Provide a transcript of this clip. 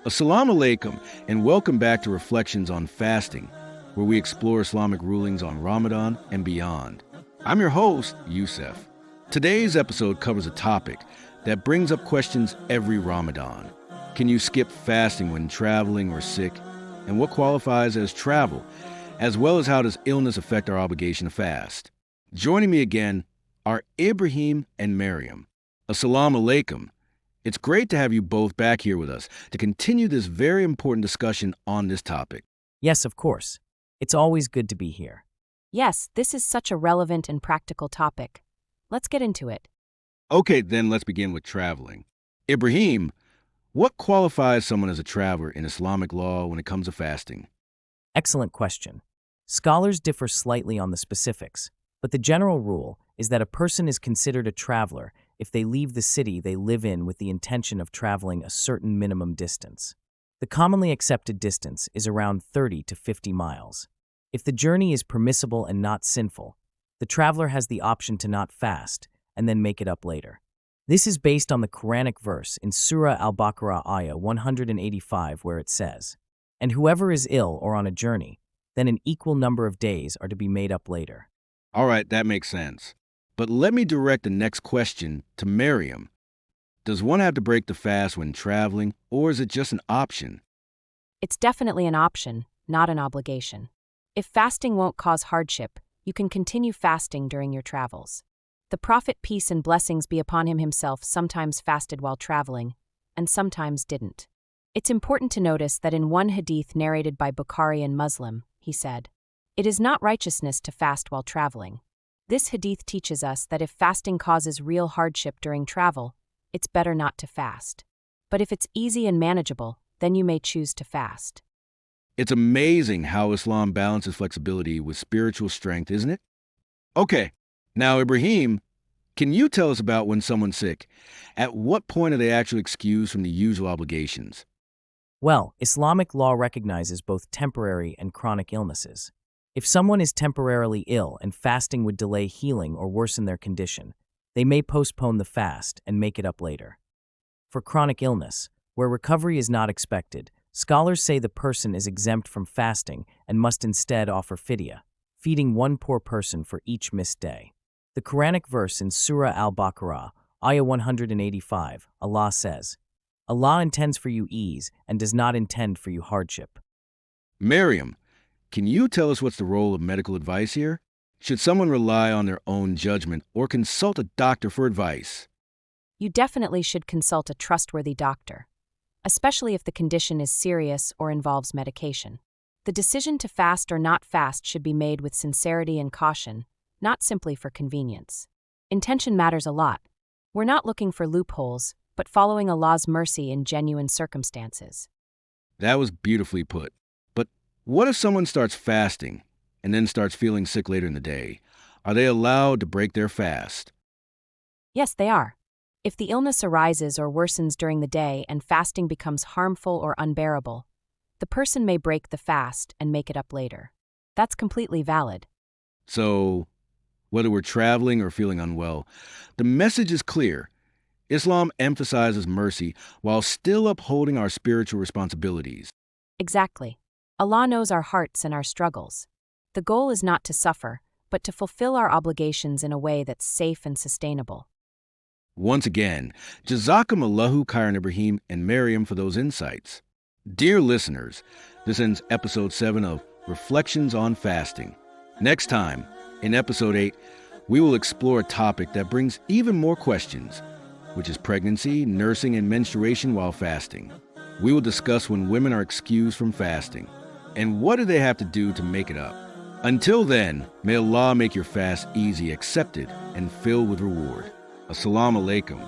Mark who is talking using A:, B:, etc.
A: Assalamu alaikum, and welcome back to Reflections on Fasting, where we explore Islamic rulings on Ramadan and beyond. I'm your host, Youssef. Today's episode covers a topic that brings up questions every Ramadan. Can you skip fasting when traveling or sick? And what qualifies as travel? As well as how does illness affect our obligation to fast? Joining me again are Ibrahim and Maryam. Assalamu alaikum. It's great to have you both back here with us to continue this very important discussion on this topic.
B: Yes, of course. It's always good to be here.
C: Yes, this is such a relevant and practical topic. Let's get into it.
A: Okay, then let's begin with traveling. Ibrahim, what qualifies someone as a traveler in Islamic law when it comes to fasting?
B: Excellent question. Scholars differ slightly on the specifics, but the general rule is that a person is considered a traveler if they leave the city they live in with the intention of traveling a certain minimum distance. The commonly accepted distance is around 30 to 50 miles. If the journey is permissible and not sinful, the traveler has the option to not fast and then make it up later. This is based on the Quranic verse in Surah Al-Baqarah ayah 185 where it says, "And whoever is ill or on a journey, then an equal number of days are to be made up later."
A: All right, that makes sense. But let me direct the next question to Maryam. Does one have to break the fast when traveling, or is it just an option?
C: It's definitely an option, not an obligation. If fasting won't cause hardship, you can continue fasting during your travels. The Prophet, peace and blessings be upon him himself, sometimes fasted while traveling, and sometimes didn't. It's important to notice that in one hadith narrated by Bukhari and Muslim, he said, "It is not righteousness to fast while traveling." This hadith teaches us that if fasting causes real hardship during travel, it's better not to fast. But if it's easy and manageable, then you may choose to fast.
A: It's amazing how Islam balances flexibility with spiritual strength, isn't it? Okay, now Ibrahim, can you tell us about when someone's sick? At what point are they actually excused from the usual obligations?
B: Well, Islamic law recognizes both temporary and chronic illnesses. If someone is temporarily ill and fasting would delay healing or worsen their condition, they may postpone the fast and make it up later. For chronic illness, where recovery is not expected, scholars say the person is exempt from fasting and must instead offer fidya, feeding one poor person for each missed day. The Quranic verse in Surah Al-Baqarah, ayah 185, Allah says, "Allah intends for you ease and does not intend for you hardship."
A: Maryam, can you tell us what's the role of medical advice here? Should someone rely on their own judgment or consult a doctor for advice?
C: You definitely should consult a trustworthy doctor, especially if the condition is serious or involves medication. The decision to fast or not fast should be made with sincerity and caution, not simply for convenience. Intention matters a lot. We're not looking for loopholes, but following Allah's mercy in genuine circumstances.
A: That was beautifully put. But what if someone starts fasting and then starts feeling sick later in the day? Are they allowed to break their fast?
C: Yes, they are. If the illness arises or worsens during the day and fasting becomes harmful or unbearable, the person may break the fast and make it up later. That's completely valid.
A: So, whether we're traveling or feeling unwell, the message is clear. Islam emphasizes mercy while still upholding our spiritual responsibilities.
C: Exactly. Allah knows our hearts and our struggles. The goal is not to suffer, but to fulfill our obligations in a way that's safe and sustainable.
A: Once again, Jazakumullahu khairan Ibrahim and Maryam for those insights. Dear listeners, this ends episode 7 of Reflections on Fasting. Next time, in episode 8, we will explore a topic that brings even more questions, which is pregnancy, nursing, and menstruation while fasting. We will discuss when women are excused from fasting, and what do they have to do to make it up. Until then, may Allah make your fast easy, accepted, and filled with reward. Assalamu alaikum.